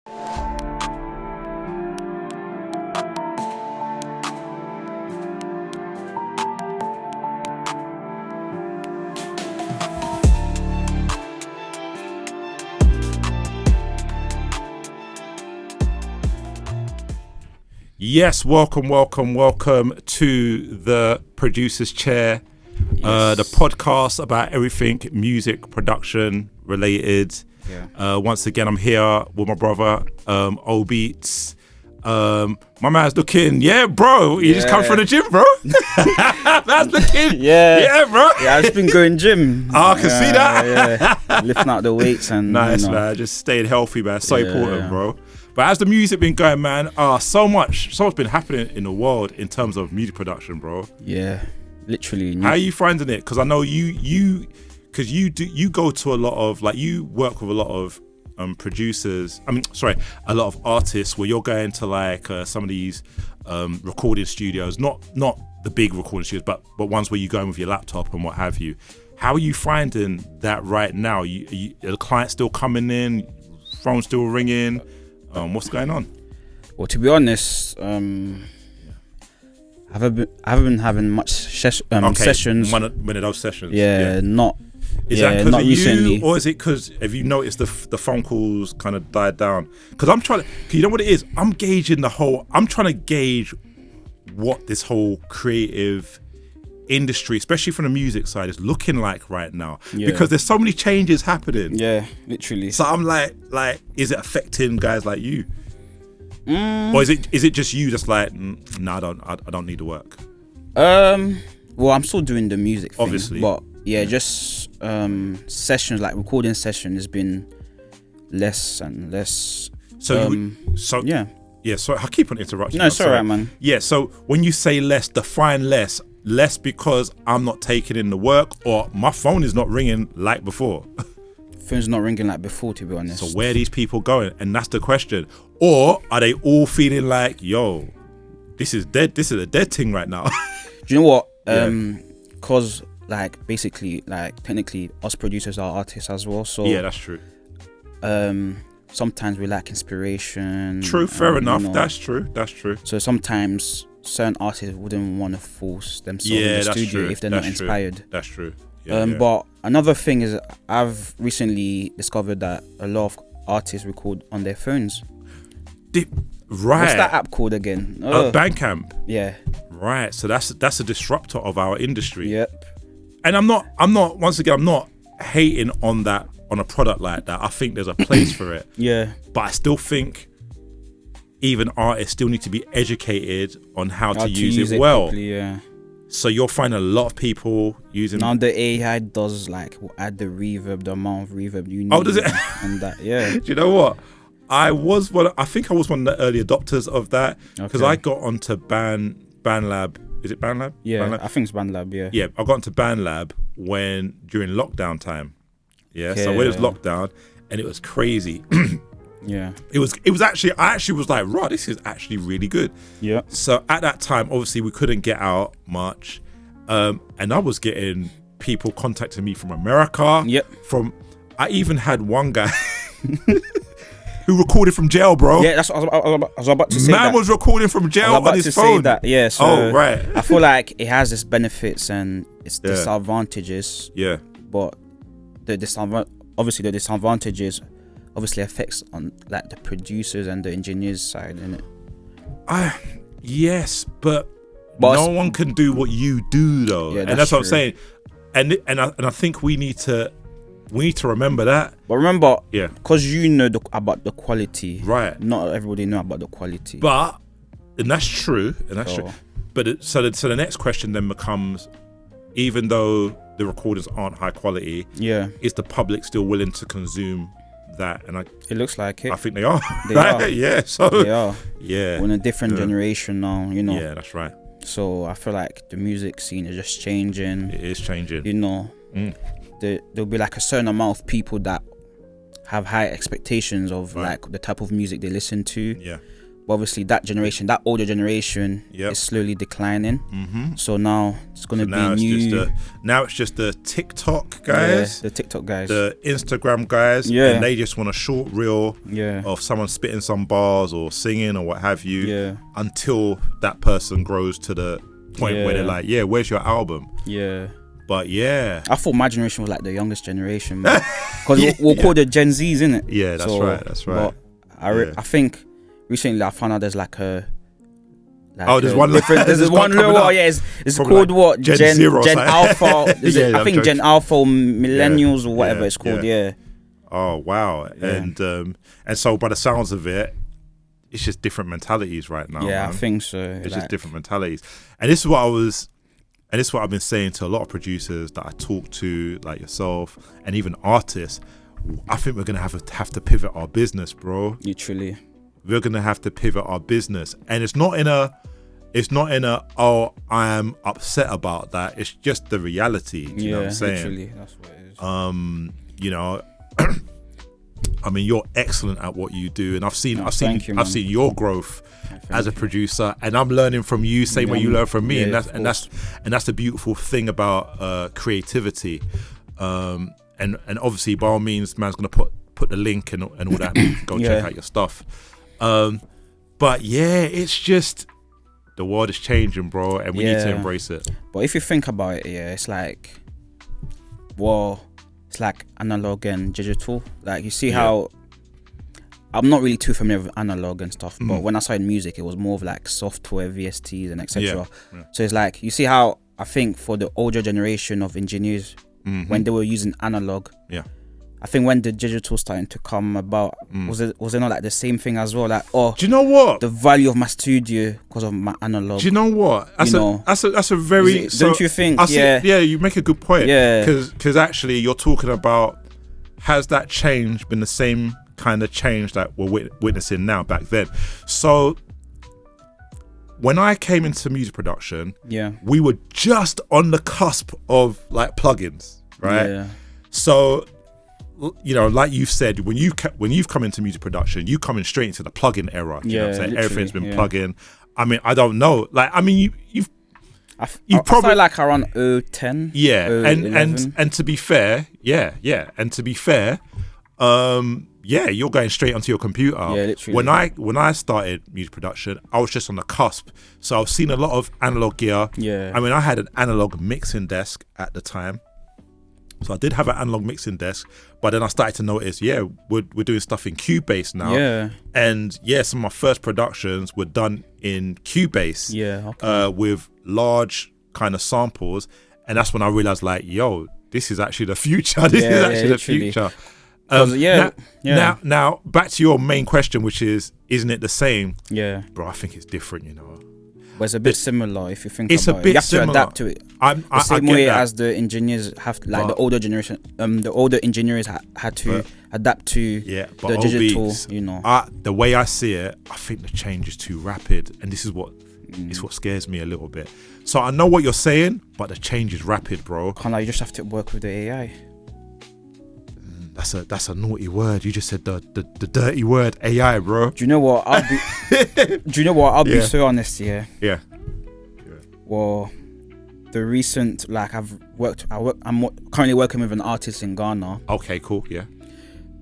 Yes, welcome to the Producer's Chair, the podcast about everything music production related. Once again, I'm here with my brother, O Beats. My man's looking, bro. You just come from the gym, bro. Man's looking, bro. Yeah, I've just been going gym. I can see that. Lifting out the weights and nice, man. Just staying healthy, man. So important, bro. But as the music been going, man, so much been happening in the world in terms of music production, bro. Yeah, literally. How are you finding it? Because I know you go to a lot of, like, you work with a lot of producers. A lot of artists where you're going to like some of these recording studios, not the big recording studios, but ones where you go in with your laptop and what have you. How are you finding that right now? Are the clients still coming in? Phone still ringing? What's going on? Well, to be honest, I haven't been having much sessions. One of those sessions. Not. Is that because not of recently. You, or is it because have you noticed the phone calls kind of died down? Because I'm trying to. You know what it is? I'm trying to gauge what this whole creative industry, especially from the music side, is looking like right now, because there's so many changes happening. Yeah, literally. So I'm like, is it affecting guys like you, or is it just you that's like, I don't need to work? Well, I'm still doing the music thing, obviously, but just sessions, like recording session, has been less and less. So so I keep on interrupting. No, it's alright, man. Yeah, so when you say less, define less. Less because I'm not taking in the work, or my phone is not ringing like before. Phone's not ringing like before, to be honest. So where are these people going? And that's the question. Or are they all feeling like, yo, this is dead? This is a dead thing right now. Do you know what? Cause like basically, like technically, us producers are artists as well. So yeah, that's true. Sometimes we lack inspiration. True, fair enough. That's true. So sometimes certain artists wouldn't want to force themselves in the studio if they're not inspired. That's true. But another thing is, I've recently discovered that a lot of artists record on their phones. Right. What's that app called again? Bandcamp. Yeah. Right. So that's a disruptor of our industry. Yep. And I'm not hating on that, on a product like that. I think there's a place for it. Yeah. But I still think even artists still need to be educated on how to use it well. Properly, so you'll find a lot of people using. Now the AI does like add the reverb, the amount of reverb you need. Oh, does it? And that, yeah. Do you know what? I think I was one of the early adopters of that, because I got onto BandLab. Is it BandLab? Yeah, BandLab? I think it's BandLab. Yeah. Yeah, I got into BandLab during lockdown time. Yeah, so when it was lockdown, and it was crazy. Yeah, it was actually, I actually was like, right, this is actually really good. Yeah. So at that time, obviously we couldn't get out much, and I was getting people contacting me from America. Yep. I even had one guy who recorded from jail, bro. Yeah, that's what I was about to say. Man was recording from jail on his phone. Say that. Yeah. So right. I feel like it has its benefits and its disadvantages. Yeah. But the disadvantages obviously affects on like the producers and the engineers side, innit? Yes, but no one can do what you do though. Yeah, and that's what I'm saying. And I think we need to remember that. But remember, yeah, because you know about the quality, right? Not everybody know about the quality. And that's true. True. But so the next question then becomes, even though the recordings aren't high quality, is the public still willing to consume that? And it looks like it. I think they are. They are. Yeah. So they are. Yeah. We're in a different generation now, you know. Yeah, that's right. So I feel like the music scene is just changing. It is changing. You know, there'll be like a certain amount of people that have high expectations of like the type of music they listen to. Yeah. But obviously that generation, that older generation, Yep. is slowly declining. Mm-hmm. So now it's gonna be Now it's new. just the TikTok Yeah, guys, the TikTok guys. the Instagram guys, Yeah. and they just want a short reel yeah, of someone spitting some bars or singing or what have you, yeah, until that person grows to the point where they're Yeah. like, yeah, where's your album? yeah. But yeah, I thought my generation was like the youngest generation, because Yeah. we'll call the Gen Zs, innit? yeah, that's right, that's right. But Yeah. I think recently I found out there's like a. There's one different. there's There's one one little. coming up. Yeah, it's Probably called like what? Gen Zero or Gen something. Alpha. Is it? Yeah, I I'm think joking. Gen Alpha or Millennials or whatever Yeah, it's called. yeah. Yeah. Oh wow, Yeah. and so by the sounds of it, it's just different mentalities right now. Yeah, I man. think so. It's just different mentalities, and this is what I've been saying to a lot of producers that I talk to, like yourself, and even artists. I think we're gonna have to pivot our business, bro. Literally. We're gonna have to pivot our business, and it's not in a oh, I am upset about that. It's just the reality. Do you know what I'm saying? Literally, that's what it is. You know, I mean, you're excellent at what you do, and I've seen thank you, I've man. seen your growth Thank as a you. producer, and I'm learning from you, same way you learn from me, Yeah, and of that's the beautiful thing about creativity. And obviously, by all means, man's gonna put the link and all that. Go check Yeah. out your stuff. But yeah, it's just the world is changing, bro, and we need to Yeah. embrace it. But if you think about it, yeah, it's like, well, it's like analog and digital. Like, you see how I'm not really too familiar with analog and stuff, but when I started music, it was more of like software, VSTs, and etc. Yeah. So it's like, you see how I think for the older generation of engineers, when they were using analog, Yeah. I think when the digital starting to come about, was it not like the same thing as well? Like, oh, Do you know what? the value of my studio because of my analog. Do you know what? That's You know. that's a very. Is it- don't you think? I see- Yeah. yeah, you make a good point. Yeah. because actually you're talking about, has that change been the same kind of change that we're witnessing now back then? So when I came into music production, Yeah. we were just on the cusp of like plugins, right? Yeah. So, you know, like you've said, when you've come into music production, you coming straight into the plugin era. Do you know what I'm Yeah, saying? literally, Everything's been yeah. plug-in. I mean, I don't know. Like, I mean, you've I probably- started like around 010. yeah, and 11. to be fair, yeah, and to be fair, yeah, you're going straight onto your computer. Yeah, literally. When I started music production, I was just on the cusp, so I've seen a lot of analog gear. Yeah. I mean, I had an analog mixing desk at the time. So I did have an analog mixing desk, but then I started to notice, yeah, we're doing stuff in Cubase now. Yeah. And yeah, some of my first productions were done in Cubase. Yeah. Okay. With large kind of samples, and that's when I realized, like, yo, this is actually the future. This is Yeah, actually the literally. future. 'Cause, Now back to your main question, which is, isn't it the same, Yeah. bro? I think it's different, you know. But it's a bit similar if you think It's a about it. bit You have similar. to adapt to it. I The same get way that. as the engineers have, like the But- older generation, the older engineers had to But- adapt to Yeah, but the digital, OBs, you know. the way I see it, I think the change is too rapid, and this is what is what scares me a little bit. So I know what you're saying, but the change is rapid, bro. Kind of, you just have to work with the AI. That's a naughty word. You just said the dirty word AI, bro. Do you know what? I'll be Yeah. so honest here. Yeah. Well, the recent, like I'm currently working with an artist in Ghana, Okay, cool. Yeah.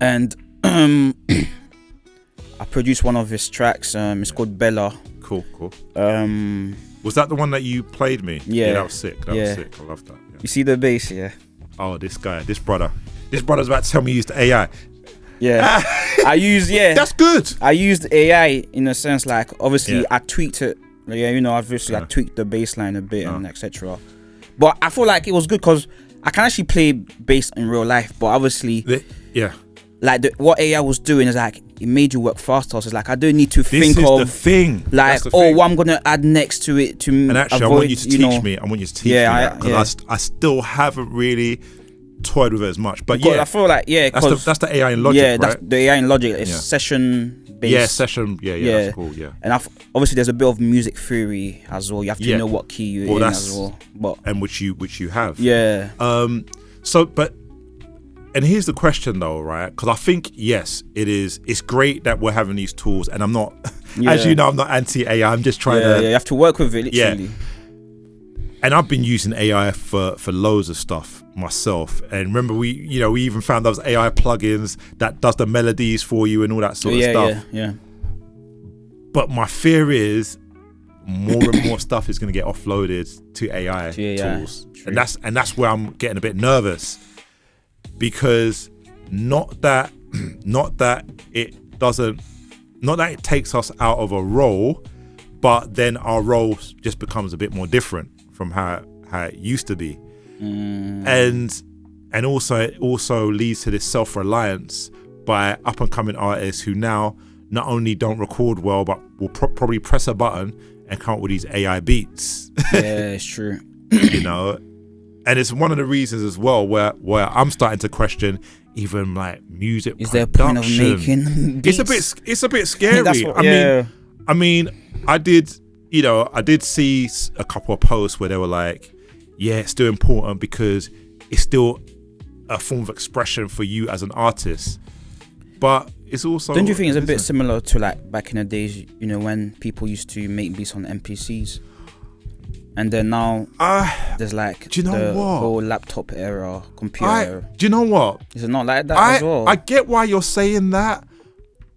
and I produced one of his tracks. It's called Bella. Cool. Was that the one that you played me? Yeah. That was sick. That was Yeah. sick. I love that. Yeah. You see the bass, yeah? Oh, this brother's about to tell me he used AI. Yeah. I used That's good. I used AI in a sense, like obviously Yeah. I tweaked it. Yeah, you know, obviously I Yeah. tweaked the bass line a bit and etc. But I feel like it was good because I can actually play bass in real life. But obviously, Yeah. like what AI was doing is like it made you work faster. So it's like I don't need to This think is of the thing. like, That's the oh, thing. what I'm gonna add next to it to And actually, avoid, I want you to teach know, me. I want you to teach Yeah, me I- that, because I still haven't really toyed with it as much. But Because yeah, I feel like that's the AI in Logic, yeah, right? that's the AI in Logic. It's Yeah. session based. Yeah, session. Yeah, Yeah. that's cool. Yeah. And obviously there's a bit of music theory as well. You have to Yeah. know what key you're Well, in that's- as well. But And which you have. yeah, And here's the question though, right? Because I think, yes, it's great that we're having these tools, and I'm not As you know, I'm not anti-AI. I'm just trying to. You have to work with it literally. And I've been using AI for loads of stuff myself. And remember, we even found those AI plugins that does the melodies for you and all that sort of stuff. Yeah. But my fear is more and more stuff is going to get offloaded to AI tools, and that's where I'm getting a bit nervous, because not that it takes us out of a role, but then our role just becomes a bit more different from how it used to be, and also it also leads to this self-reliance by up and coming artists who now not only don't record well, but will probably press a button and come up with these AI beats. Yeah, it's true. And it's one of the reasons as well where I'm starting to question even like music. Is there a point of making beats? It's a bit scary. I mean, I did see a couple of posts where they were like, yeah, it's still important because it's still a form of expression for you as an artist, but it's also, don't you think it's a bit similar to like back in the days, when people used to make beats on MPCs, and then now there's like the whole laptop era, computer era. Do you know what? Is it not like that as well? I get why you're saying that,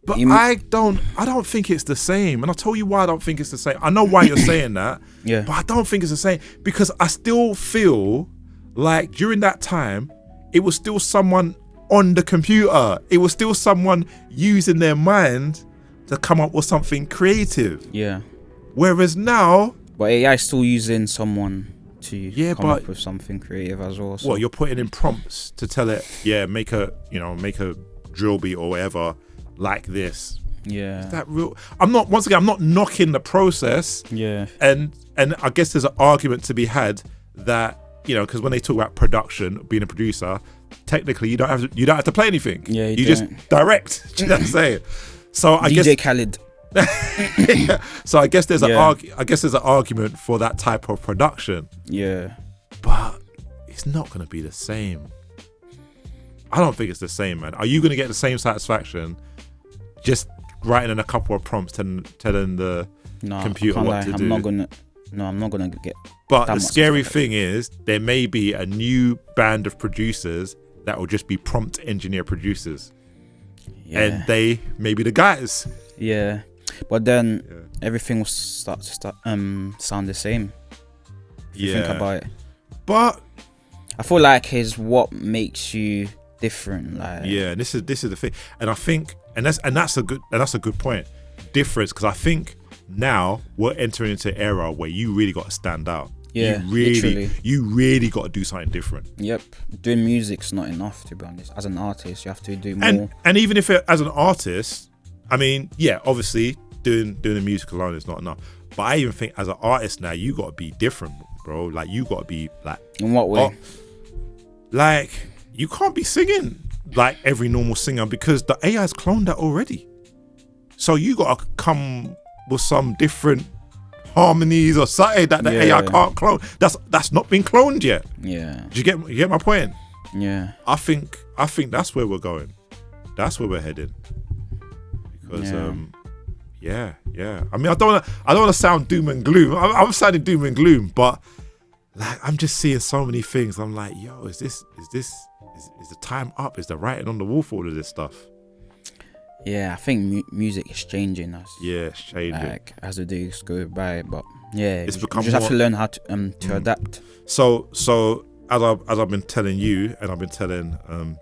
but I don't think it's the same. And I'll tell you why I don't think it's the same. I know why you're saying that, but I don't think it's the same, because I still feel like during that time it was still someone on the computer. It was still someone using their mind to come up with something creative. Yeah. Whereas now, but AI is still using someone to come up with something creative as well. So. What, you're putting in prompts to tell it, make a drill beat or whatever like this. Yeah. Is that real? I'm not knocking the process. Yeah. And I guess there's an argument to be had that, because when they talk about production, being a producer, technically you don't have to play anything. Yeah, you just direct. Do you know what I'm saying? So I DJ Khaled. So I guess there's an argument for that type of production. Yeah. But it's not going to be the same. I don't think it's the same, man. Are you going to get the same satisfaction just writing in a couple of prompts telling the computer what to do? I'm not gonna get. But the scary thing is, there may be a new band of producers that will just be prompt engineer producers, and they may be the guys. Yeah, but then everything will start to sound the same. If you think about it. But I feel like it's what makes you different. Like this is the thing, and I think, and that's a good point. Difference, because I think now we're entering into an era where you really got to stand out. Yeah, you really got to do something different. Yep, doing music's not enough, to be honest. As an artist, you have to do more. And even if as an artist, I mean, obviously doing the music alone is not enough. But I even think as an artist now, you got to be different, bro. Like you got to be like. In what way? Like you can't be singing like every normal singer, because the AI's cloned that already. So you got to come with some different harmonies or something that the AI can't clone. That's not been cloned yet. Yeah. Do you get my point? Yeah. I think that's where we're going. That's where we're heading. Because I mean, I don't want to sound doom and gloom. I'm sounding doom and gloom, but like I'm just seeing so many things. I'm like, yo, is the time up? Is the writing on the wall for all of this stuff? Yeah, I think music is changing us. Yeah, it's changing. Like as the days go by, but it's become. You just have to learn how to adapt. So as I've been telling you, and I've been telling, I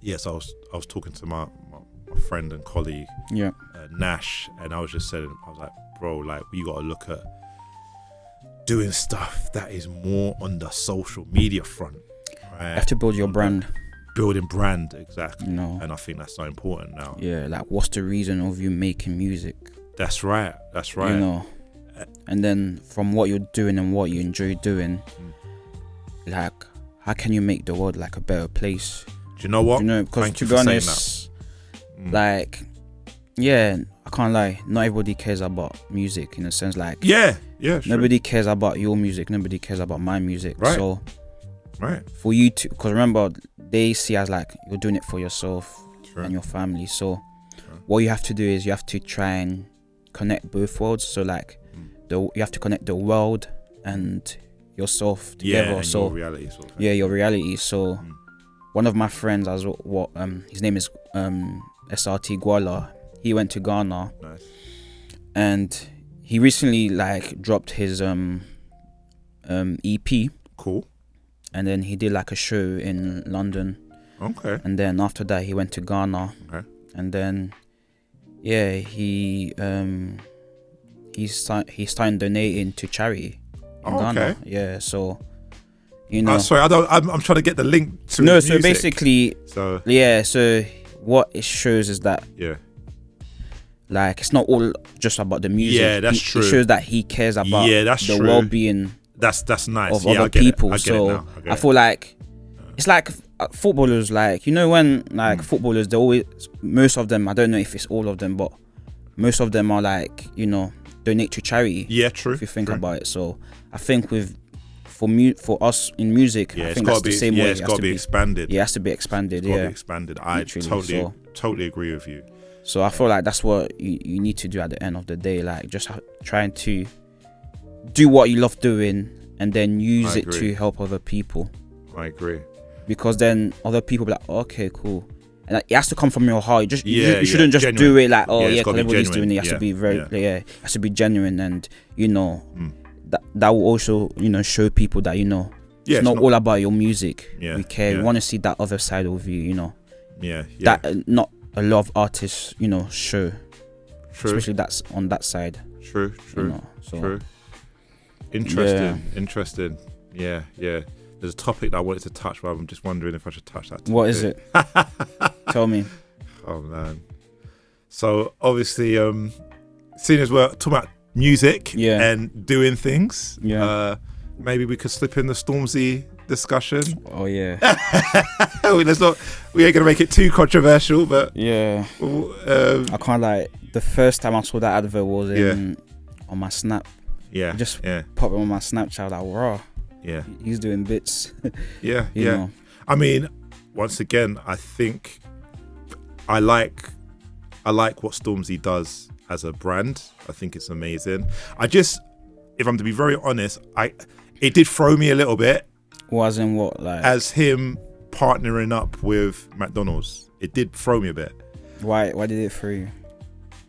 was talking to my friend and colleague, Nash, and I was just saying, I was like, bro, like you got to look at doing stuff that is more on the social media front. Right? You have to build your brand. Building brand, exactly. And I think that's so important now. Yeah, like what's the reason of you making music? That's right. And then from what you're doing and what you enjoy doing, like how can you make the world like a better place? Do you know what? Because to be honest, like I can't lie, not everybody cares about music in a sense. Like nobody cares about your music, nobody cares about my music. Right. So right, for you to, because remember they see as like you're doing it for yourself and your family. So what you have to do is you have to try and connect both worlds. So like, you have to connect the world and yourself together. and so your reality sort of thing. yeah, your reality. So one of my friends, as what his name is SRT Gwala. He went to Ghana, Nice. and he recently like dropped his EP, Cool. and then he did like a show in London, Okay. and then after that he went to Ghana, Okay. and then he started donating to charity in Ghana. Okay. Yeah, so you know. Sorry, I'm trying to get the link to No, his so music. basically, So so what it shows is that yeah. like it's not all just about the music. Yeah, that's true. It shows that he cares about that's the true. well-being That's nice. of Yeah, other I get people. It. I get So it now. I get I it. feel like it's like footballers, like when like footballers, they always, most of them, I don't know if it's all of them, but most of them are like donate to charity. Yeah, true. If you think true. about it. So I think for us in music, Yeah, I it's think got that's to be. the same Yeah, way. it's It has got to to be be. expanded. It has to be expanded. It's got to Yeah. be expanded. I Literally, totally agree with you. So I feel like that's what you need to do at the end of the day, like just trying to do what you love doing and then use I it agree. to help other people, I agree. because then other people be like, okay, cool, and like, it has to come from your heart. Yeah, You shouldn't just genuine. do it like, oh Yeah, it's yeah, gotta because be everybody's doing it. It has genuine. to be very it has to be genuine, and that will also show people that Yeah, it's not all about your music. Yeah, We care. yeah. We want to see that other side of you. Yeah. That not a lot of artists show, True. especially that's on that side. True. So True. Interesting. Yeah. There's a topic that I wanted to touch, but I'm just wondering if I should touch that topic. what is it? Tell me. Oh man. So obviously, seeing as we're talking about music and doing things, maybe we could slip in the Stormzy discussion. Oh yeah. We ain't gonna make it too controversial, but Yeah. I can't lie. The first time I saw that advert was on my Snap. yeah, Just yeah, pop it on my Snapchat. Like, raw. yeah, He's doing bits. yeah, you yeah. know. I mean, once again, I think I like what Stormzy does as a brand. I think it's amazing. If I'm to be very honest, it did throw me a little bit. Was in what, like? As him partnering up with McDonald's, it did throw me a bit. Why did it throw you?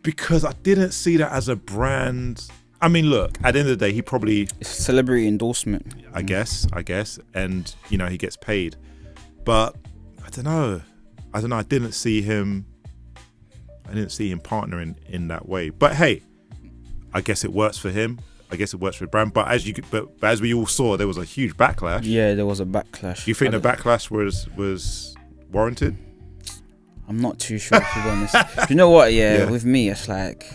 Because I didn't see that as a brand. I mean, look, at the end of the day, he probably, It's celebrity endorsement. I guess, and he gets paid. But I don't know. I didn't see him partnering in that way. But hey, I guess it works for him. I guess it works for the brand. But as we all saw, there was a huge backlash. Yeah, there was a backlash. Do you think the backlash was warranted? I'm not too sure, to be honest. Do you know what? Yeah, with me, it's like,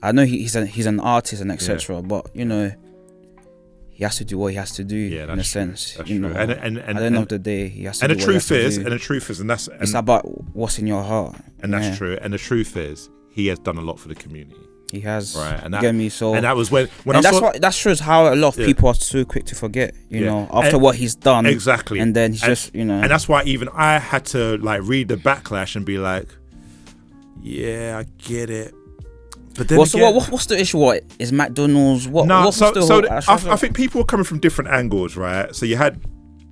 I know he's an artist and etc. But he has to do what he has to do. Yeah, in a sense. That's true. And at the end of the day, he has to. And do the what he has truth to do. is, It's about what's in your heart. And that's true. And the truth is, he has done a lot for the community. He has. Right. And you get me? So. And that was when and I that's saw. that shows how a lot of people are so quick to forget. After what he's done. Exactly. And then he's just. And that's why even I had to read the backlash and be like, yeah, I get it. But then what's the issue? What is McDonald's? I think people were coming from different angles, right? So you had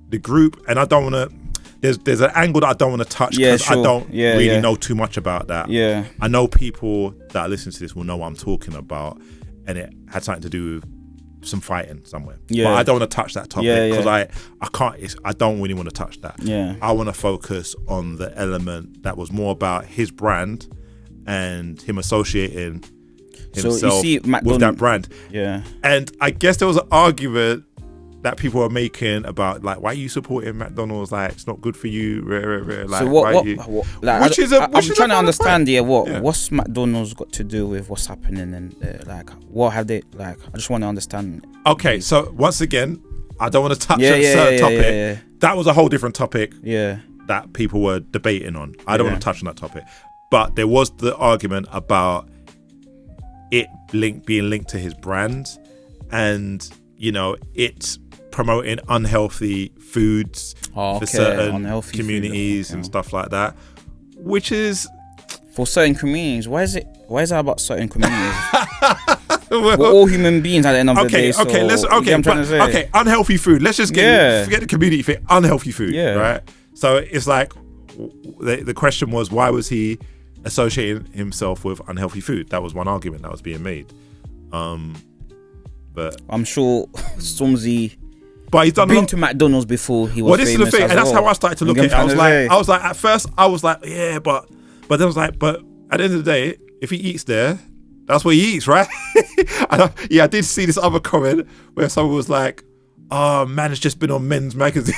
the group, and I don't want to. There's an angle that I don't want to touch because I don't really know too much about that. Yeah, I know people that listen to this will know what I'm talking about, and it had something to do with some fighting somewhere. Yeah, but I don't want to touch that topic because I can't. I don't really want to touch that. Yeah, I want to focus on the element that was more about his brand and him associating himself with that brand. Yeah. And I guess there was an argument that people are making about why are you supporting McDonald's? it's not good for you. So I'm trying to understand what's McDonald's got to do with what's happening in there? What have they I just want to understand. Okay, so once again, I don't want to touch a certain topic. Yeah. That was a whole different topic. Yeah. That people were debating on. I don't want to touch on that topic. But there was the argument about it being linked to his brand, and it's promoting unhealthy foods for certain communities and stuff like that, which is for certain communities. Why is that about certain communities? We're all human beings at the end of the day. So, I'm trying to say. Okay, unhealthy food. Let's just forget the community thing. Unhealthy food, right? So it's like the question was, why was he associating himself with unhealthy food? That was one argument that was being made. But I'm sure Stormzy. But he's done been to McDonald's before he was. Well, this is the thing, and that's how I started to look at it. I was like, at first, I was like, yeah, but then I was like, but at the end of the day, if he eats there, that's what he eats, right? I did see this other comment where someone was like, "Oh, man has just been on Men's Magazine,"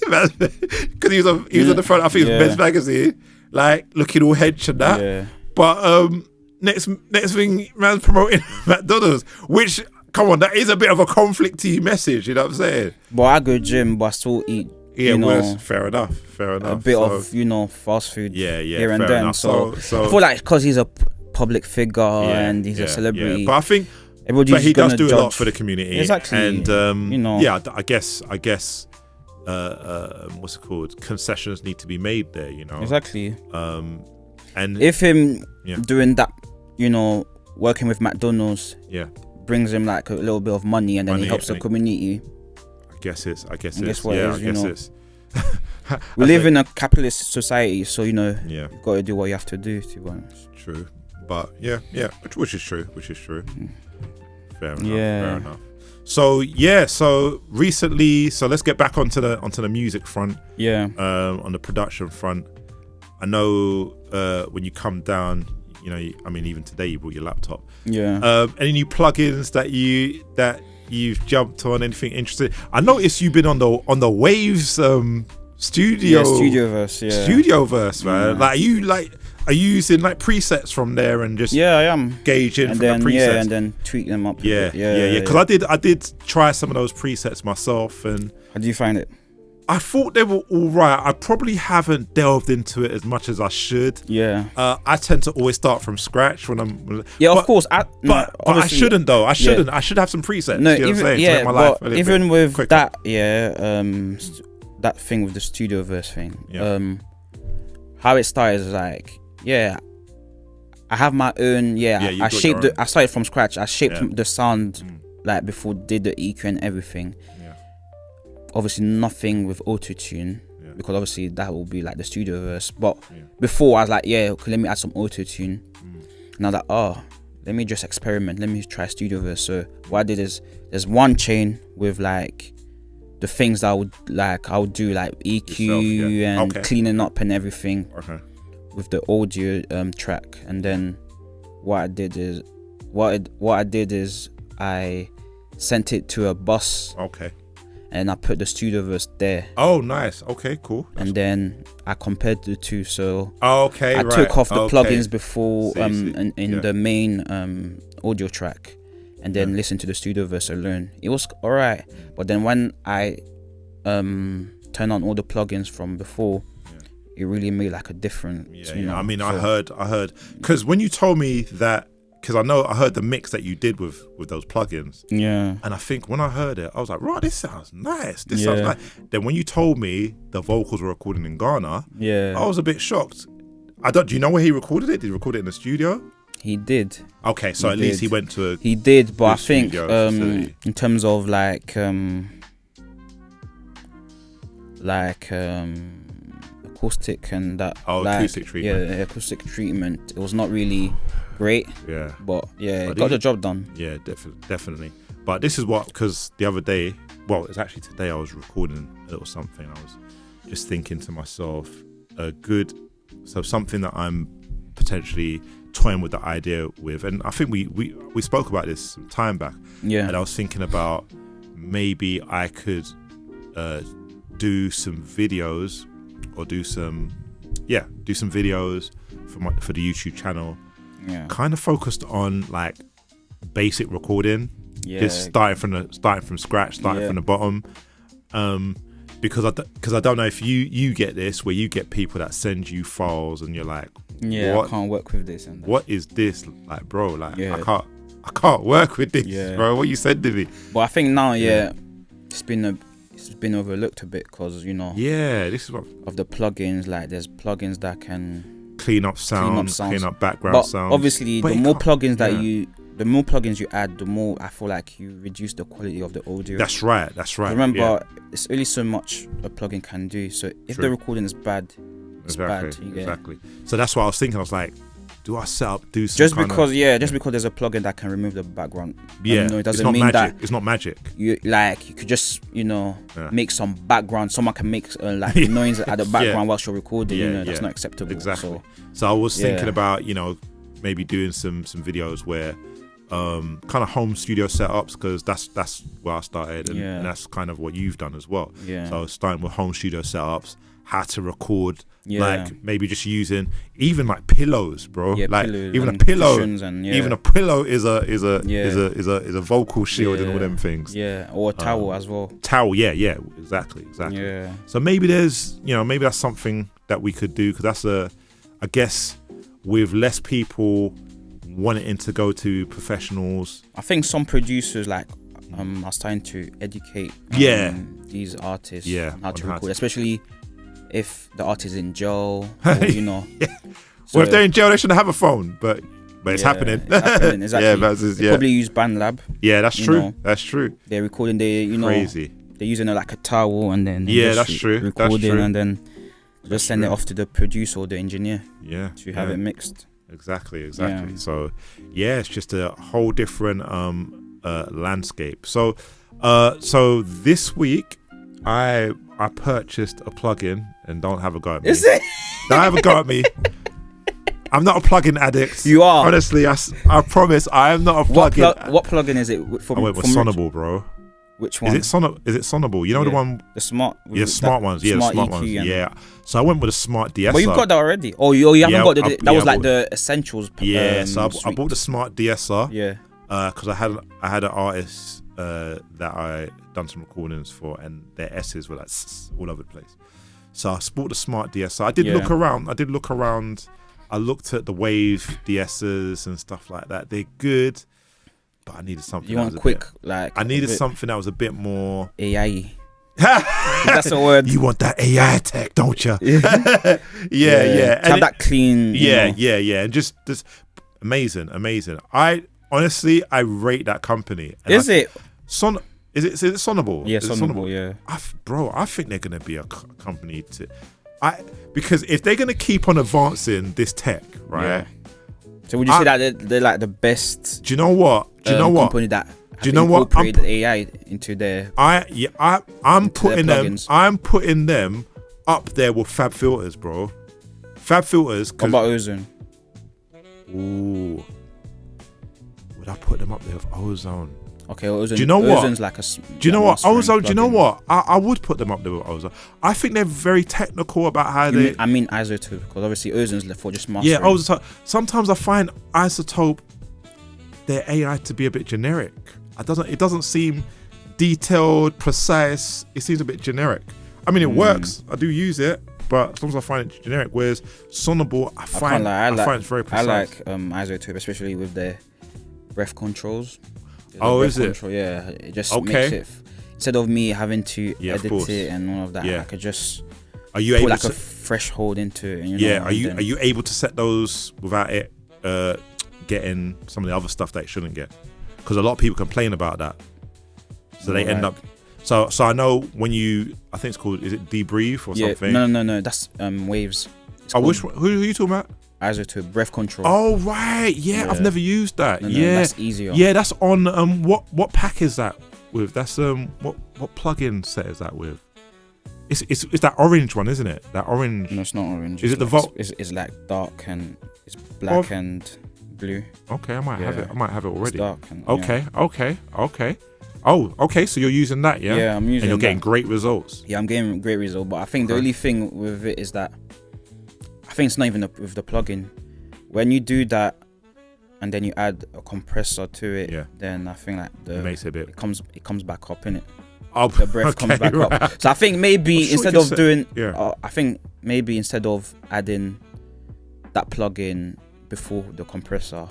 because he was on the front. I think it was Men's Magazine, like looking all hench and that. Yeah. But next thing, man's promoting McDonald's, which. Come on, that is a bit of a conflicty message, you know what I'm saying? But I go gym, but I still eat. Yeah, well, fair enough. A bit of fast food. Here and then. Enough. So I feel like because he's a public figure and he's a celebrity. But I think, he does do a lot for the community. Exactly. And I guess what's it called? Concessions need to be made there, you know. Exactly. And if him doing that, working with McDonald's. Yeah. Brings him like a little bit of money, and then he helps the community. I guess it's. We live in a capitalist society, so you've got to do what you have to do, to be honest. True, but which is true. Fair enough. So recently, let's get back onto the music front. Yeah. On the production front, I know when you come down. Even today you brought your laptop. Yeah. Any new plugins that you've jumped on? Anything interesting? I noticed you've been on the Waves studio. Yeah, Studioverse. Yeah. Studioverse, man. Yeah. Are you using like presets from there and just? Yeah, I am. Gauging and from then, the presets. Yeah, and then tweak them up. Yeah. Because I did try some of those presets myself, and. How do you find it? I thought they were all right. I probably haven't delved into it as much as I should. Yeah. I tend to always start from scratch when I'm. Yeah, of course. But I shouldn't though. I shouldn't. I should have some presets. No, you know even, what I'm saying? To make my life a little even bit with quicker. that, that thing with the Studioverse thing. Yeah. How it started is like, I have my own. I shaped. I started from scratch. I shaped the sound like before, did the EQ and everything. Obviously nothing with auto-tune because obviously that will be like the Studioverse, but before I was like let me add some auto-tune and I was like let me just experiment, let me try Studioverse. So what I did is there's one chain with like the things that I would do like EQ and cleaning up and everything with the audio track, and then what I did is I sent it to a bus and I put the Studioverse there. Oh, nice. Okay, cool. And then I compared the two. So I took off the plugins before in the main audio track, and then listened to the Studioverse alone. It was alright, but then when I turned on all the plugins from before, it really made like a difference. I mean, I heard because when you told me that. Because I heard the mix that you did with those plugins. Yeah. And I think when I heard it, I was like, right, this sounds nice. This sounds nice. Then when you told me the vocals were recorded in Ghana, I was a bit shocked. Do you know where he recorded it? Did he record it in the studio? He did. Okay, so at least he went to He did, but I think in terms of like acoustic and that. Acoustic treatment. Yeah, acoustic treatment. It was not really great. Yeah. But it got the job done. Yeah, definitely. But this is because the other day, it's actually today, I was recording a little something. I was just thinking to myself, something that I'm potentially toying with the idea with, and I think we spoke about this some time back. Yeah. And I was thinking about maybe I could do some videos or do some videos for the YouTube channel. Yeah. Kind of focused on like basic recording. Just starting from scratch, from the bottom. Because I don't know if you get this, where you get people that send you files and you're like, I can't work with this. And what is this, like, bro? Like, I can't work with this, bro. What you said to me. But I think now, it's been overlooked a bit because this is what of the plugins. Like, there's plugins that can clean up sounds, clean up background but sounds. obviously, But the you more can't- plugins that yeah. the more plugins you add, the more I feel like you reduce the quality of the audio. That's right. That's right. Remember, yeah. it's only so much a plugin can do. So if True. the recording is bad, it's bad. You get it? Exactly. So that's what I was thinking. I was like, do I do some Just kind because, of, just because there's a plugin that can remove the background, yeah, it it's doesn't not mean magic. that It's not magic. you could just Yeah. make some background. Someone can make like noise at the background whilst you're recording. Yeah, That's yeah. not acceptable. Exactly. So So I was thinking Yeah. about, maybe doing some videos where kind of home studio setups, because that's where I started, and that's kind of what you've done as well. Yeah. So I was starting with home studio setups, how to record, Yeah. like maybe just using even like pillows, bro. Yeah, like pillows even a and pillow, cushions and, yeah. even a pillow is a vocal shield and all them things. Yeah, or a towel as well. Towel, yeah, exactly. Yeah. So maybe there's, maybe that's something that we could do, because that's I guess with less people wanting to go to professionals. I think some producers are starting to educate these artists on how to record, especially if the artist is in jail or, Yeah. So, Well, if they're in jail, they shouldn't have a phone, but it's happening. It's happening, exactly. They probably use BandLab. Yeah, that's you true. know. That's true. They're recording. Crazy. They're using it like a towel, and then Yeah, just that's true. That's Recording, true. and then just send it off to the producer or the engineer Yeah. to have it mixed. Exactly. Yeah. So it's just a whole different landscape. So this week I purchased a plugin, and don't have a go at me. Is it? Don't have a go at me. I'm not a plugin addict. You are. Honestly, I promise I am not a What plugin. what plugin is it from? I went with from Sonable, bro. Which one? Is it Sonable? You know the Yeah. one. The smart. Yeah, smart ones. Yeah, the smart EQ ones. and- Yeah. So I went with a smart DSR. But you've got that already. Oh, you haven't Yeah, got the. I- That was yeah, I like the essentials. Yeah. So I suite. bought the smart DSR. Yeah. Because I had an artist that I done some recordings for, and their S's were like all over the place. So I bought the smart DSR. I did Yeah. look around. I looked at the Wave DS's and stuff like that. They're good, but I needed something. You that want was a quick, bit- like. I needed a bit something that was a bit more. AI. That's a word. You want that AI tech, don't you? yeah. To And have that clean. yeah, you know. yeah, and just amazing. I honestly, I rate that company. And Is it? Is it Sonable? Yeah, Is it Sonable. Yeah. I think they're gonna be a company because if they're gonna keep on advancing this tech, right? Yeah. So would you say that they're like the best? Do you know what? Company that Do you know what? incorporated AI into their. I'm putting them. plugins. I'm putting them up there with Fab Filters, bro. Fab Filters. What about Ozone? Ooh, would I put them up there with Ozone? Okay, Ozone. Do you know what? Ozone's like a. Do you know what? mastering Ozone. Do you know plugin. what? I would put them up there with Ozone. I think they're very technical about how they. I mean Isotope, because obviously Ozone's left for just mastering. Yeah, Ozone. Sometimes I find Isotope, their AI to be a bit generic. It doesn't seem detailed, precise. It seems a bit generic. I mean, it works. I do use it, but sometimes I find it generic. Whereas Sonable, I find it's very precise. I like Isotope, especially with their breath controls. Oh, breath is it? control, yeah, it just Okay. makes it. Instead of me having to Yeah, of edit course. it and all of that, Yeah. I could just Are you put able like to? a threshold into it. And, Yeah. know, Are you and are you able to set those without it getting some of the other stuff that it shouldn't get? Because a lot of people complain about that. So they end Right. up. So I know when I think it's called. Is it Debrief or Yeah, something? no. That's Waves. It's Oh, called who are you talking about? Isotope breath control. Oh right, yeah, I've Yeah. never used that. No, yeah, that's easier. Yeah, that's on what pack is that with? That's what plugin set is that with? It's that orange one, isn't it? That orange. No, it's not orange. Is It's it the like, Volt? It's like dark and it's black and blue. Okay, I might have Yeah. it. I might have it It's already. dark. And, Okay. Oh, okay. So you're using that, yeah? Yeah, I'm using and you're getting that. great results. Yeah, I'm getting great result, but I think the Okay. only thing with it is that I think it's not even with the plugin. When you do that and then you add a compressor to it, Yeah. then I think like It makes it a bit. it comes back up in it. Oh, The breath comes back up. So I think maybe I'm sure instead you of said- doing, Yeah. I think maybe instead of adding that plugin before the compressor,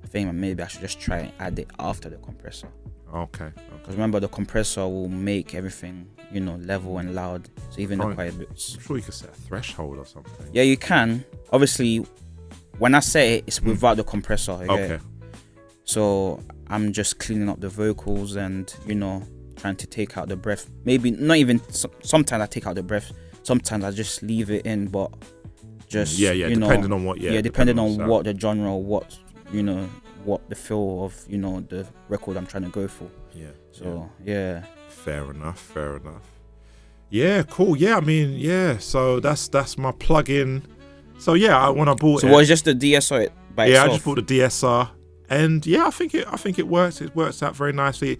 I think maybe I should just try and add it after the compressor. Okay. Because remember, the compressor will make everything, level and loud. So even the Right. quiet bits. I'm sure you could set a threshold or something. Yeah, you can, obviously when I say it, it's without the compressor. Yeah? Okay. So I'm just cleaning up the vocals and, you know, trying to take out the breath. Maybe not even, sometimes I take out the breath. Sometimes I just leave it in, but just, depending on what, depending on what the genre, what, you know, what the feel of, you know, the record I'm trying to go for. Yeah. So, yeah. Fair enough. Yeah, cool. Yeah, I mean, yeah, so that's my plug-in. So yeah, when I bought it. So what is just the DSR by itself? Yeah, I just bought the DSR. And yeah, I think it works. It works out very nicely.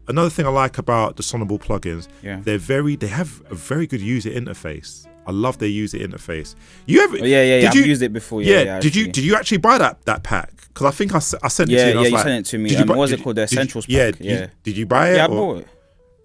Another thing I like about the Sonable plugins, they have a very good user interface. I love their user interface. You ever? I've used it before. Did you actually buy that pack? Because I think I sent it to you. Yeah, you sent it to me. What was it called? The Essentials pack. Did you buy it? Yeah, I bought it.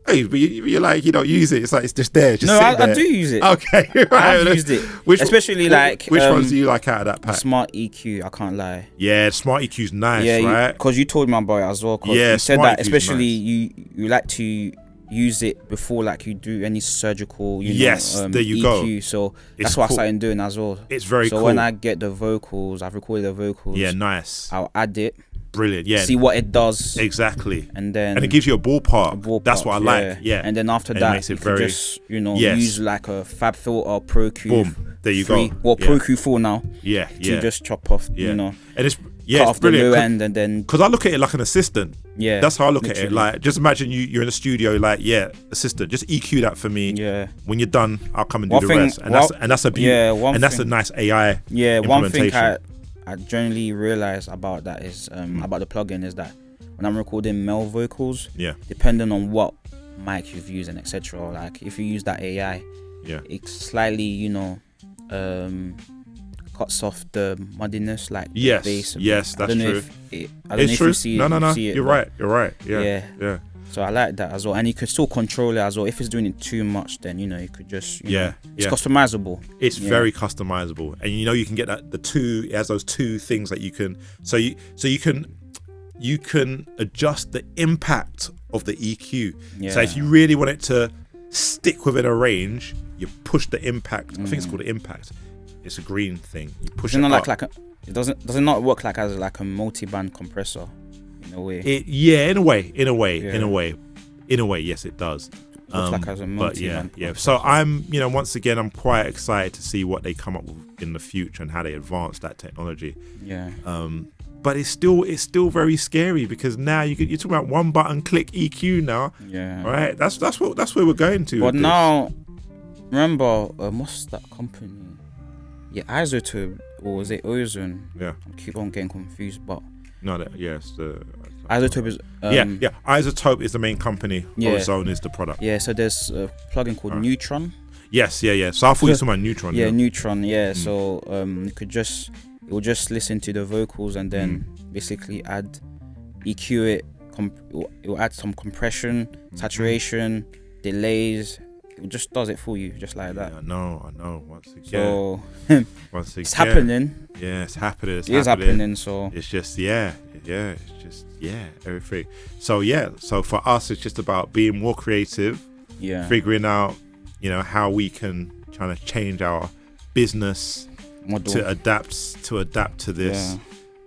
Hey, but you're like, you don't use it. It's like it's just there. I do use it. Okay, right. I've used it. Especially which ones do you like out of that pack? Smart EQ. I can't lie. Yeah, Smart EQ's nice, right? Because you told me about it as well. Yeah, you said that, EQ's especially nice. you like to use it before like you do any surgical. There you EQ. go. So It's that's what cool. I started doing as well. It's very cool. So when I get the vocals, I've recorded the vocals. Yeah, nice. I'll add it. Brilliant. Yeah. See what it does. Exactly. And it gives you a ballpark. That's what I like. Yeah. And then after that, you can just use like a Fab Filter, Pro Q. Boom. There you 3, go. Well, Pro Q4 now. Yeah. To just chop off. Yeah. You know. And it's cut off the brilliant. low end and then. Because I look at it like an assistant. Yeah. That's how I look at it. Like, just imagine you're in a studio. Like, assistant, just EQ that for me. Yeah. When you're done, I'll come and do the rest. And that's a beauty. Yeah. That's a nice AI. Yeah. One thing I generally realize about that is about the plugin is that when I'm recording male vocals, depending on what mic you've used and etc. Like if you use that AI, it slightly cuts off the muddiness, like the bass. Yes, that's true. I don't know if you see it. No. See it, you're right. Yeah. So I like that as well, and you could still control it as well. If it's doing it too much, then you could just it's customizable. It's very customizable, and you can get that it has those two things that you can. So you can adjust the impact of the EQ. Yeah. So if you really want it to stick within a range, you push the impact. I think it's called the impact. It's a green thing. You push it up. Does it not work like as like a multi-band compressor in a way? In a way, yes, it does. Looks like as a multi-band. But yeah. So I'm, once again, I'm quite excited to see what they come up with in the future and how they advance that technology. Yeah. But it's still very scary because now you're talking about one button click EQ now. Yeah. Right. That's where we're going to. But now, remember, what's that company? Yeah, Isotope, or was it Ozone? Yeah. I keep on getting confused, but Isotope is Isotope is the main company. Ozone is the product. Yeah. So there's a plugin called Neutron. Yes. So I thought you were talking about Neutron. Yeah, Neutron. Yeah. So it will just listen to the vocals and then basically add EQ it. It will add some compression, saturation, delays. It just does it for you, just like that. I know. Once again. So it's happening. Yeah, it's happening. It is happening. So it's just everything. So for us, it's just about being more creative. Yeah. Figuring out, how we can try to change our business model to adapt to this.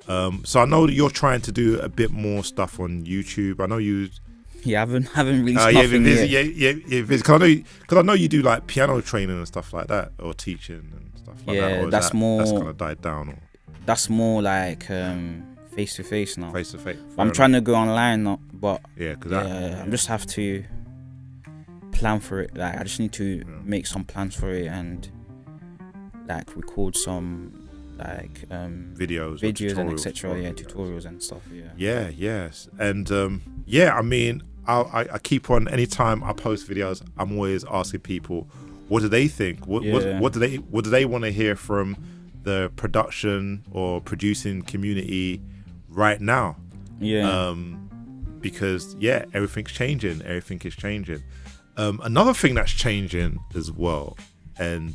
Yeah. So I know that you're trying to do a bit more stuff on YouTube. I know you. Yeah, I haven't released nothing yet. Yeah, because I know you do like piano training and stuff like that, or teaching and stuff like that. Yeah, that's kind of died down. That's more like face to face now. Face to face. I'm trying to go online, but I just have to plan for it. Like I just need to make some plans for it and like record some like videos and etc. Tutorials and stuff. Yes, and I mean, I keep on, anytime I post videos, I'm always asking people, what do they think? What do they want to hear from the production or producing community right now? Yeah. Because everything's changing. Everything is changing. Another thing that's changing as well, and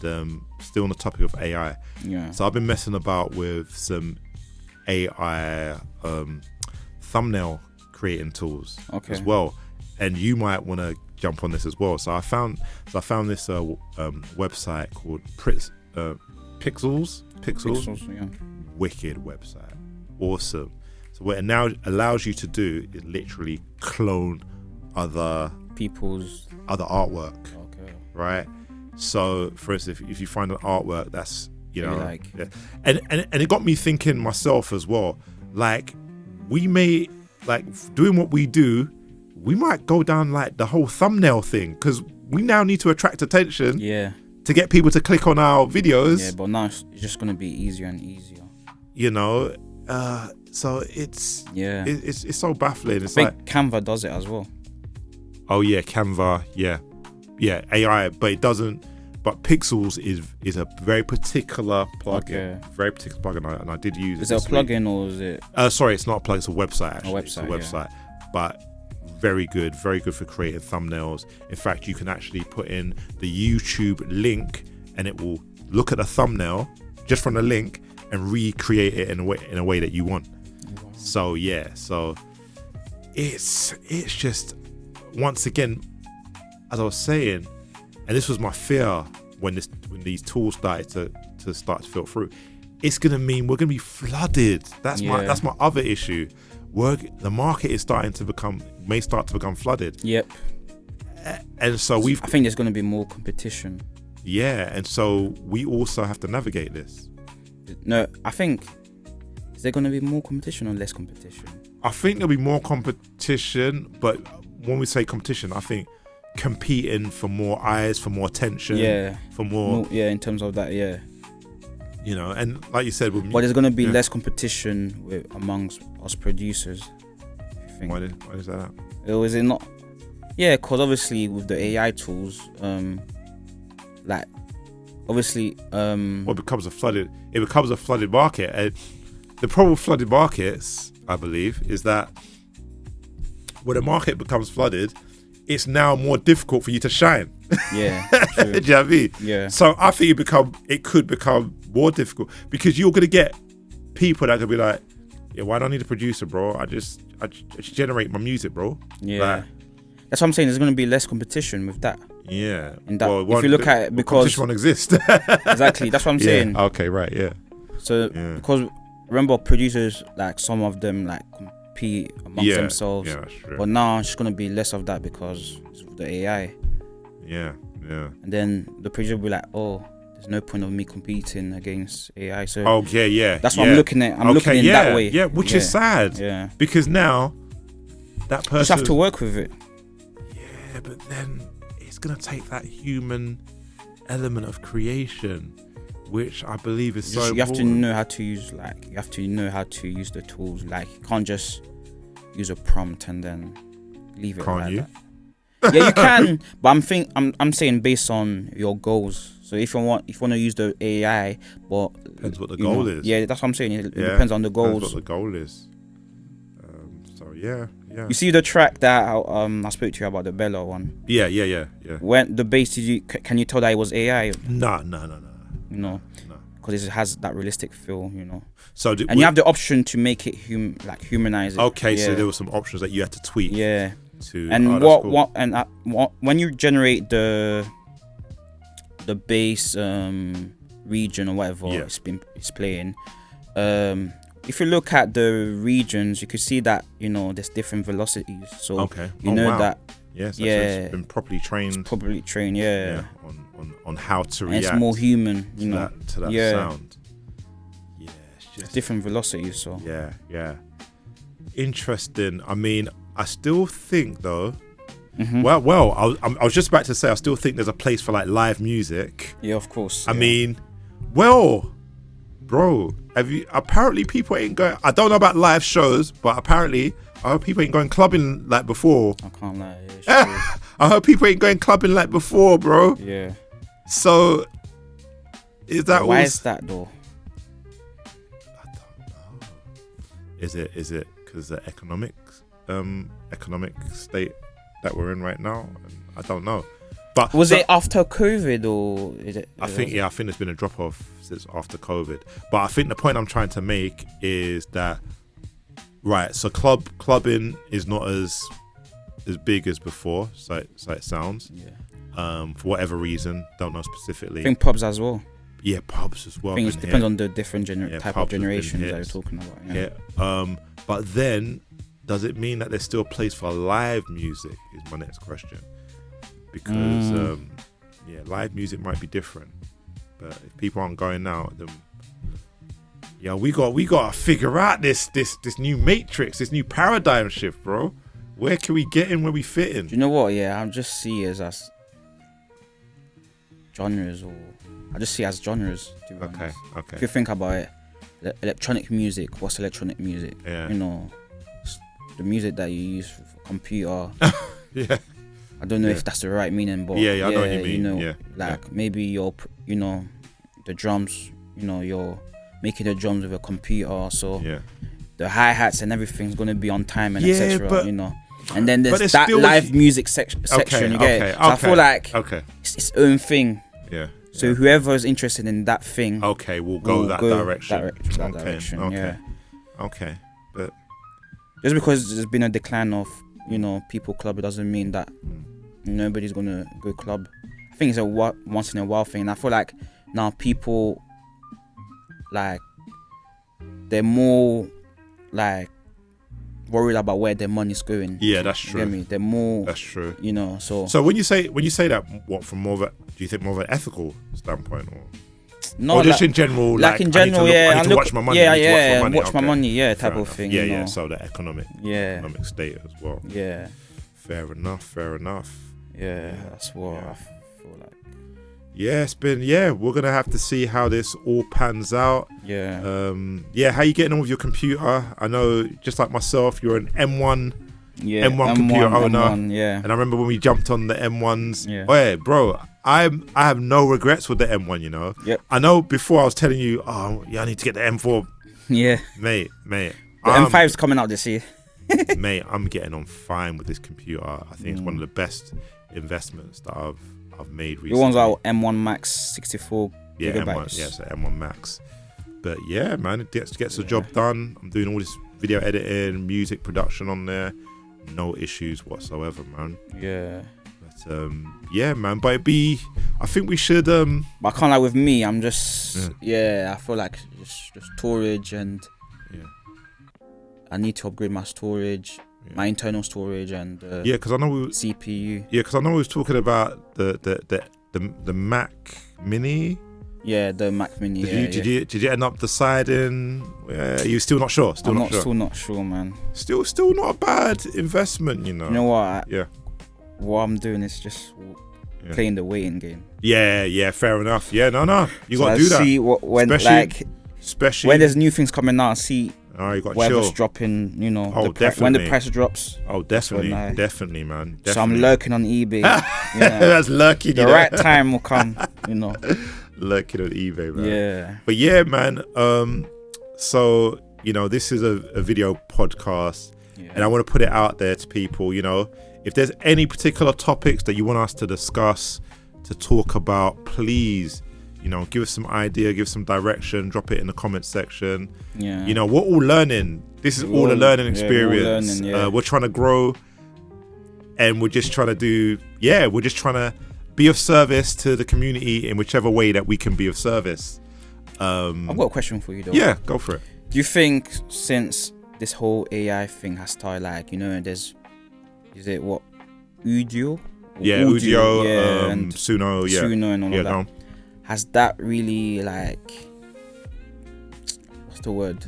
still on the topic of AI. Yeah. So I've been messing about with some AI thumbnail creating tools as well, and you might want to jump on this as well. So I found this website called Pixels. Pixels. Yeah. Wicked website, awesome. So what it now allows you to do is literally clone other People's. artwork, Okay. right? So for instance, if you find an artwork that's like. yeah. and it got me thinking myself as well, like we may, like doing what we do, we might go down like the whole thumbnail thing, because we now need to attract attention Yeah. to get people to click on our videos. Yeah, but now it's just gonna be easier and easier. So it's Yeah. so baffling. It's I like, think Canva does it as well. oh yeah, Canva, yeah AI, but it doesn't. But Pixels is a very particular plugin, very particular plugin, and I did use it. Is it a plugin or is it? Sorry, it's not a plugin. It's a website. Actually, it's a website, website, but very good for creating thumbnails. In fact, you can actually put in the YouTube link, and it will look at the thumbnail just from the link and recreate it in a way that you want. Wow. So yeah, so it's just, once again, as I was saying, and this was my fear when these tools started to filter through, it's gonna mean we're gonna be flooded. That's my other issue. The market is may start to become flooded. Yep. And so I think there's gonna be more competition. Yeah, and so we also have to navigate this. No, I think, is there gonna be more competition or less competition? I think there'll be more competition, but when we say competition, I think competing for more eyes, for more attention, for more in terms of that, and like you said, but there's gonna be less competition amongst us producers. I think. Why is that? Or is it not? Yeah, because obviously with the AI tools, like obviously, it becomes a flooded market. And the problem with flooded markets, I believe, is that when a market becomes flooded, it's now more difficult for you to shine. Yeah. Do you know what I mean? Yeah. So I think it could become more difficult, because you're gonna get people that could be like, yeah, why do I need a producer, bro? I just generate my music, bro. Yeah. That's what I'm saying. There's gonna be less competition with that. Yeah. In that, if you look at it, because competition won't exist. Exactly. That's what I'm saying. Okay. Right. Yeah. So because remember, producers, like some of them like compete amongst themselves. Yeah, that's true. But now it's gonna be less of that because of the AI. Yeah. And then the producer will be like, oh, there's no point of me competing against AI. So that's what I'm looking at. I'm looking in that way. Yeah, which is sad. Yeah. Because now that person just have to work with it. Yeah, but then it's gonna take that human element of creation, which I believe is so important. You have to know how to use the tools. Like, you can't just use a prompt and then leave it like that. Yeah, you can, but I'm saying based on your goals. So if you want to use the AI, but depends what the goal is. Yeah, that's what I'm saying. It depends on the goals. Depends what the goal is. So yeah. You see the track that I spoke to you about, the Bella one. Yeah. When the bass, can you tell that it was AI? No. No. Because it has that realistic feel, So you have the option to make it humanize it. Okay, so there were some options that you had to tweak. Yeah. And when you generate the bass region or whatever it's playing, if you look at the regions, you could see that there's different velocities. So that it's been properly trained. It's properly trained, on how to react. And it's more human, to that sound. Yeah, it's just different velocities. So yeah. Interesting. I mean, I still think though. Mm-hmm. Well, I was just about to say I still think there's a place for like live music. Yeah, of course. I mean, bro, apparently people ain't going. I don't know about live shows, but apparently people ain't going clubbing like before. I can't lie. Yeah, I heard people ain't going clubbing like before, bro. Yeah. So is that why is that though? I don't know. Is it because the economic state that we're in right now? I don't know. But was it after COVID or is it? I think there's been a drop off since after COVID. But I think the point I'm trying to make is that so clubbing is not as big as before. So it sounds. Yeah. For whatever reason, don't know specifically. I think pubs as well. Yeah, pubs as well. I think it depends on the different type of generations that you're talking about. Yeah. But then, does it mean that there's still a place for live music? Is my next question. Because live music might be different. But if people aren't going out, then we got to figure out this new matrix, this new paradigm shift, bro. Where can we get in? Where we fit in? Do you know what? Yeah, I just see it as genres, or I just see it as genres. To be honest. Okay. If you think about it, electronic music. What's electronic music? Yeah. You know, the music that you use for computer. Yeah. I don't know if that's the right meaning, but I know what you mean. You know, yeah. maybe you're, the drums. You know, you're making the drums with a computer, so the hi-hats and everything's gonna be on time and etc. You know, and then there's that live music section. You get it? So I feel like it's its own thing. Yeah. So whoever is interested in that thing, will go that direction. That direction. Okay. Yeah. Okay. But just because there's been a decline of people club, it doesn't mean that nobody's gonna go club. I think it's a once in a while thing, and I feel like now people like they're more like worried about where their money's going. Yeah, that's true. You get me? They're more. That's true. So when you say that, what from more of a, do you think more of an ethical standpoint, or no, or just in general? Like in general, I need to watch my money. Watch my money, type of thing. Yeah. So the economic state as well. Yeah. Fair enough. Yeah, that's what I feel like. Yeah, we're gonna have to see how this all pans out. Yeah. How you getting on with your computer? I know, just like myself, you're an M1 computer owner. M1, And I remember when we jumped on the M1s. Yeah. Oh yeah, bro, I have no regrets with the M1, you know. Yep. I know before I was telling you, I need to get the M4. Yeah. Mate. The M5's coming out this year. Mate, I'm getting on fine with this computer. I think it's one of the best investments that I've made recently. The ones are M1 Max 64 gigabytes. M1, so M1 Max. But yeah, man, it gets the job done. I'm doing all this video editing, music production on there. No issues whatsoever, man. Yeah. But man. But I think we should. But I can't lie, with me, I'm just I feel like just storage, and I need to upgrade my storage. My internal storage and because I know CPU. Yeah, because I know we was talking about the Mac Mini. Yeah, the Mac Mini. Did you end up deciding? You're still not sure. Still not sure, man. Still not a bad investment, you know. You know what? What I'm doing is just playing the waiting game. Yeah. Fair enough. Yeah, no. You got to do that. See especially when there's new things coming out. See. You got whatever's chill. dropping, when the price drops. Definitely, man. Definitely. So I'm lurking on eBay. That's lurking. The right time will come, Lurking on eBay, man. Yeah. But yeah, man. So this is a video podcast, and I want to put it out there to people. If there's any particular topics that you want us to discuss, to talk about, please. Give us some idea, give us some direction, drop it in the comment section. Yeah. We're all learning. This is all a learning experience. We're trying to grow, and we're just trying to be of service to the community in whichever way that we can be of service. I've got a question for you though. Yeah, go for it. Do you think since this whole AI thing has started, is it what, Udio? Udio, and Suno, Suno and all of that. Has that really what's the word?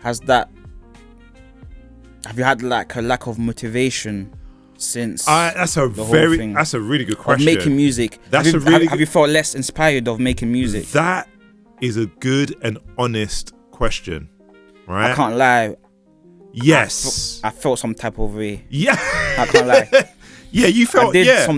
Have you had a lack of motivation since? That's a really good question. Of making music. Have you felt less inspired of making music? That is a good and honest question, right? I can't lie. Yes. I felt some type of way. Yeah. I can't lie. Yeah, you felt. I did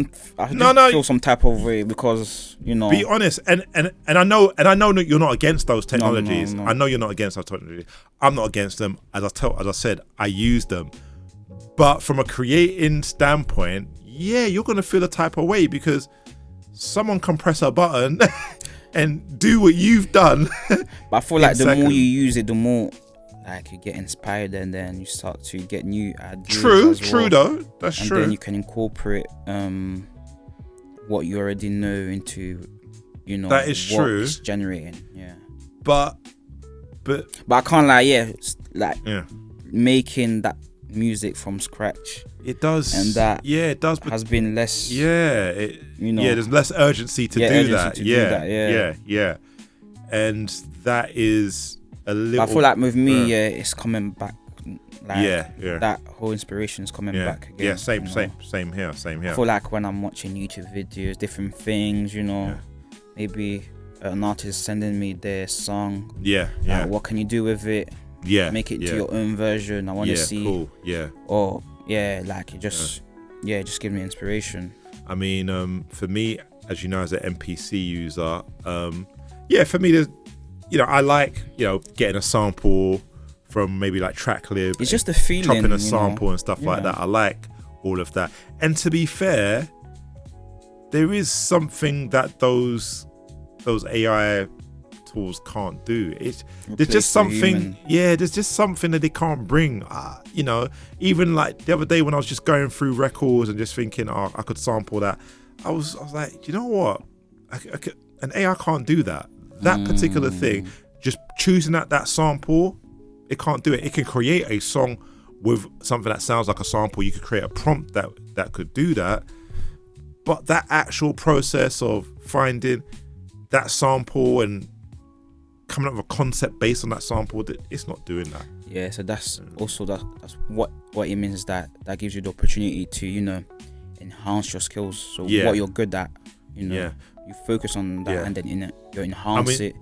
feel some type of way because Be honest, and I know that you're not against those technologies. No. I know you're not against those technologies. I'm not against them. As I said, I use them. But from a creating standpoint, you're gonna feel a type of way because someone can press a button and do what you've done. But I feel like the more you use it, the more you get inspired, and then you start to get new ideas. True though. That's true. And then you can incorporate what you already know into you know, That is what true. it's generating. Yeah. but But I can't lie. Yeah, it's like yeah, making that music from scratch it does. And that yeah, it does. But has been less. yeah, You know. yeah, there's less urgency to do urgency that. to do yeah, that, yeah. yeah, and that is a little. I feel like with me, yeah, it's coming back. Like, yeah. that whole inspiration is coming yeah, back again. yeah, same, you know. same here, same here. I feel like when I'm watching YouTube videos, different things, you know, maybe an artist sending me their song. Yeah, yeah, What can you do with it? yeah. Make it yeah. to your own version. I want to Yeah, see. cool. Yeah. Or yeah, like it just just give me inspiration. I mean, for me, as you know, as an MPC user, yeah, for me, there's, you know, I like, you know, getting a sample from maybe like Tracklib. It's just a feeling. Chopping a you sample know? and stuff like Yeah. that. I like all of that. And to be fair, there is something that those AI tools can't do. There's Replace just the something, human. yeah, there's just something that they can't bring. You know, even like the other day when I was just going through records and just thinking, oh, I could sample that. I was like, you know what? An AI can't do that. That particular thing, just choosing that sample, it can't do it. It can create a song with something that sounds like a sample. You could create a prompt that could do that. But that actual process of finding that sample and coming up with a concept based on that sample, it's not doing that. Yeah, so that's also that's what it means, that gives you the opportunity to, you know, enhance your skills. So Yeah. what you're good at, you know, Yeah. you focus on that, Yeah. and then you enhance mean- it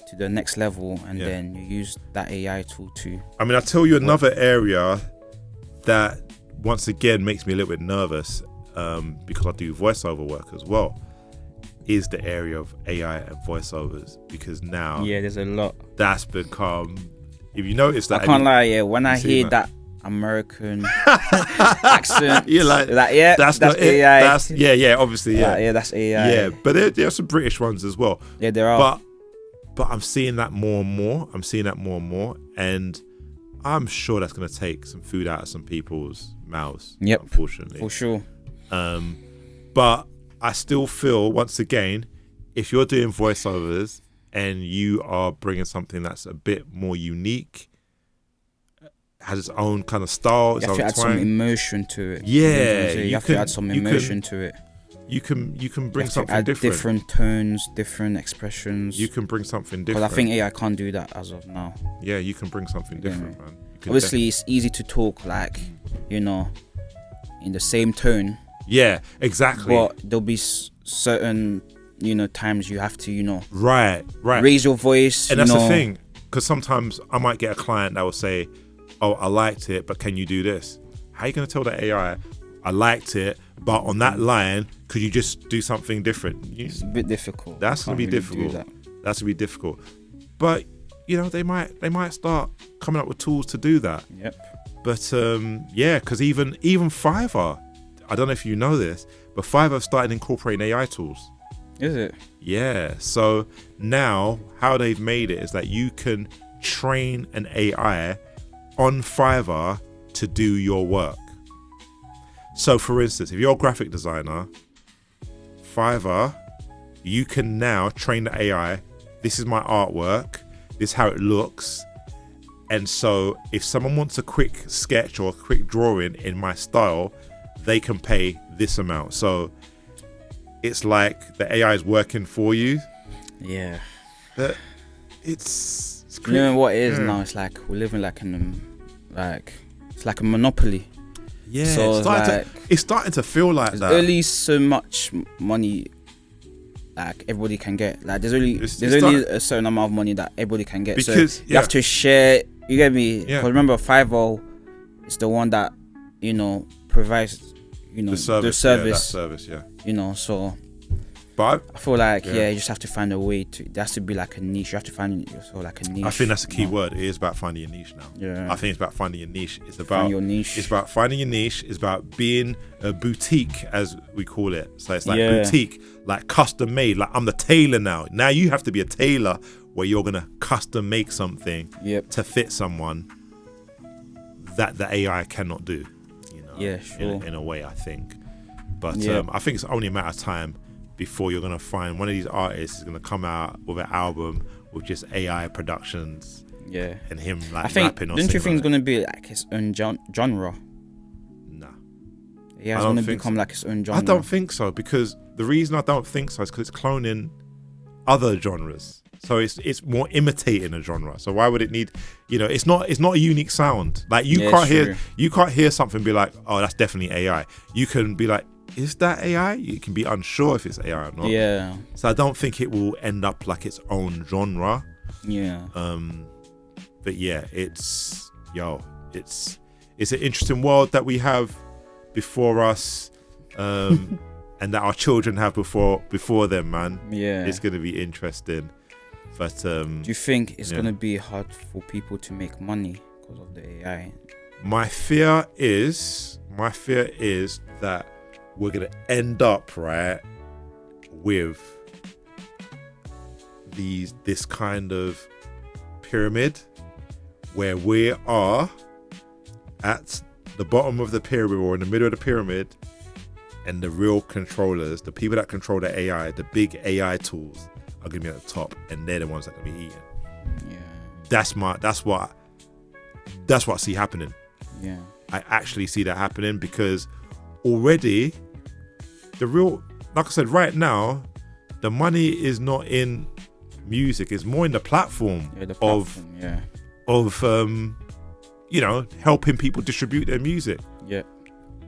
to the next level, and Yeah. then you use that AI tool to. I mean, I'll tell you another area that once again makes me a little bit nervous, because I do voiceover work as well, is the area of AI and voiceovers, because now Yeah, there's a lot. that's become, if you notice that, I can't lie. Yeah, when I see hear that? that American accent, you're like, yeah, that's that's not it. AI. That's obviously, yeah, Yeah, that's AI. yeah. But there are some British ones as well. Yeah, there are. But I'm seeing that more and more. And I'm sure that's going to take some food out of some people's mouths. Yep, unfortunately, for sure. But I still feel, once again, if you're doing voiceovers and you are bringing something that's a bit more unique, has its own kind of style, its You have own to add some twang, emotion to it. Yeah, you you have can- to add some you can- emotion to it. you can You bring have to something add different. different tones, different expressions. You can bring something Because different. I think AI can't do that as of now. Yeah, you can bring something Yeah. different, man. You can Obviously, it's easy to talk like, you know, in the same tone, yeah, exactly. but there'll be certain, you know, times you have to, you know, Right. raise your voice. And you that's know. the thing, because sometimes I might get a client that will say, "Oh, I liked it, but can you do this?" How are you going to tell the AI, "I liked it, but on that line, could you just do something different?" It's a bit difficult. That's You going to be can't really do difficult. That's going to be difficult. But you know, they might start coming up with tools to do that. that. Yep. But yeah, because even Fiverr, I don't know if you know this, but Fiverr started incorporating AI tools. Is it? Yeah. So now how they've made it is that you can train an AI on Fiverr to do your work. So for instance, if you're a graphic designer, Fiverr, you can now train the AI, this is my artwork, this is how it looks. And so if someone wants a quick sketch or a quick drawing in my style, they can pay this amount. So it's like the AI is working for you. Yeah. But it's You know what it is Yeah. now? It's like we're living like it's like a monopoly. Yeah, So it's starting to feel like there's that. only so much money like everybody can get. Like there's only It's a certain amount of money that everybody can get. Because, so you have to share. You get me? Yeah. 'Cause remember, Fiverr is the one that, you know, provides, you know, the service. Yeah, that service, yeah. you know. So But I feel like Yeah. you just have to find a way to. There has to be like a niche. You have to find yourself like a niche. I think that's the key you know? word. It is about finding your niche now. Yeah. I think it's about finding your niche. It's Find about your niche. It's about finding your niche. It's about being a boutique, as we call it. So it's like Yeah. boutique, like custom made. Like I'm the tailor now. Now you have to be a tailor where you're gonna custom make something Yep. to fit someone that the AI cannot do. You know. Yeah, sure. In a way, I think. But Yeah. I think it's only a matter of time before you're gonna find one of these artists is gonna come out with an album with just AI productions. Yeah. And him like I think. rapping or Don't you think it's like gonna be like its own genre? Nah. Yeah, it's gonna become like its own genre. I don't think so, because the reason I don't think so is because it's cloning other genres. So it's more imitating a genre. So why would it need? It's not a unique sound. Like you can't hear something and be like, oh, that's definitely AI. You can be like, is that AI? You can be unsure if it's AI or not. Yeah. So I don't think it will end up like its own genre. Yeah. But yeah, it's an interesting world that we have before us, and that our children have before them, man. Yeah. It's gonna be interesting. But do you think it's gonna be hard for people to make money because of the AI? My fear is that we're gonna end up right with this kind of pyramid where we are at the bottom of the pyramid or in the middle of the pyramid, and the real controllers, the people that control the AI, the big AI tools, are gonna be at the top, and they're the ones that are gonna be eaten. Yeah. That's what I see happening. Yeah. I actually see that happening, because already like I said, right now, the money is not in music, it's more in the platform, of helping people distribute their music. Yeah.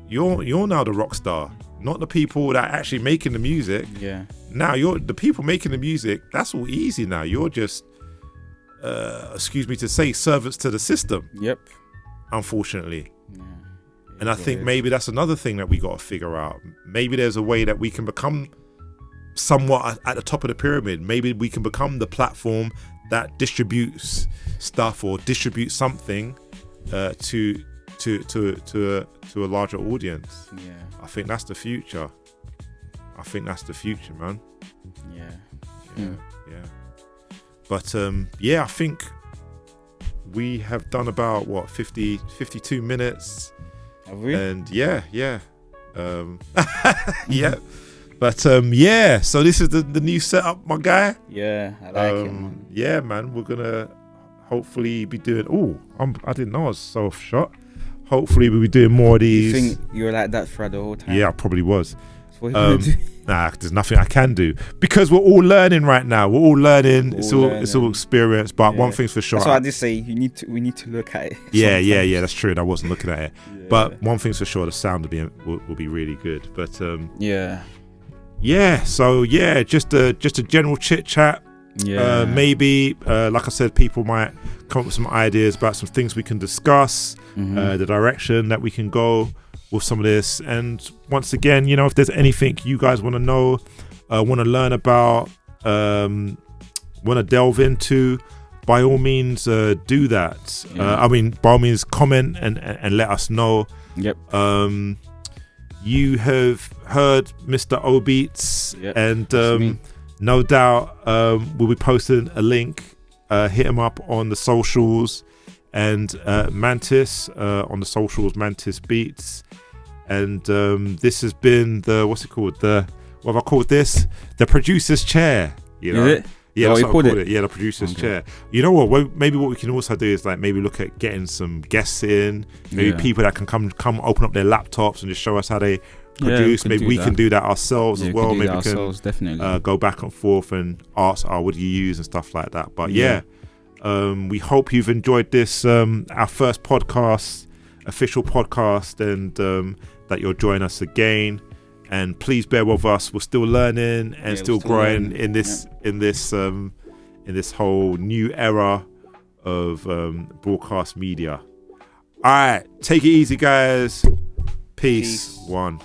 You're now the rock star, not the people that are actually making the music. Yeah. Now you're the people making the music. That's all easy now. You're just, excuse me to say, servants to the system. Yep. Unfortunately. Yeah. And I think maybe that's another thing that we got to figure out. Maybe there's a way that we can become somewhat at the top of the pyramid. Maybe we can become the platform that distributes stuff or distributes something to a larger audience. Yeah. I think that's the future. Man. Yeah. Yeah. But I think we have done about 52 minutes. Have we? And yeah. Yeah. But so this is the new setup, my guy. Yeah, I like it, man. Yeah, man, we're gonna hopefully be doing. I didn't know I was so shot. Hopefully we'll be doing more of these. You think you were like that throughout the whole time? Yeah, I probably was. So what are you gonna do? Nah, there's nothing I can do, because we're all learning right now. We're all learning. It's all experience. But one thing's for sure. That's why I did say we need to look at it. Yeah. That's true. And I wasn't looking at it. Yeah. But one thing's for sure, the sound will be really good. But yeah. So just a general chit chat. Yeah. Maybe like I said, people might come up with some ideas about some things we can discuss, the direction that we can go with some of this. And once again, if there's anything you guys want to know, want to learn about, want to delve into, by all means do that. By all means comment and let us know. Yep. You have heard Mr. O-Beats, yep, and no doubt we'll be posting a link. Hit him up on the socials, and Mantis on the socials, Mantis Beats. And this has been what have I called this? The producer's chair. Is it? Yeah, that's what I called it. Yeah, the producer's chair. You know what? Maybe what we can also do is maybe look at getting some guests in, maybe people that can come open up their laptops and just show us how they produce. Maybe we can do that ourselves as well. Maybe we can definitely go back and forth and ask, what do you use and stuff like that. But we hope you've enjoyed this, our first podcast, official podcast, and that you'll join us again. And please bear with us. We're still learning and still growing in this whole new era of broadcast media. All right, take it easy, guys. Peace. One.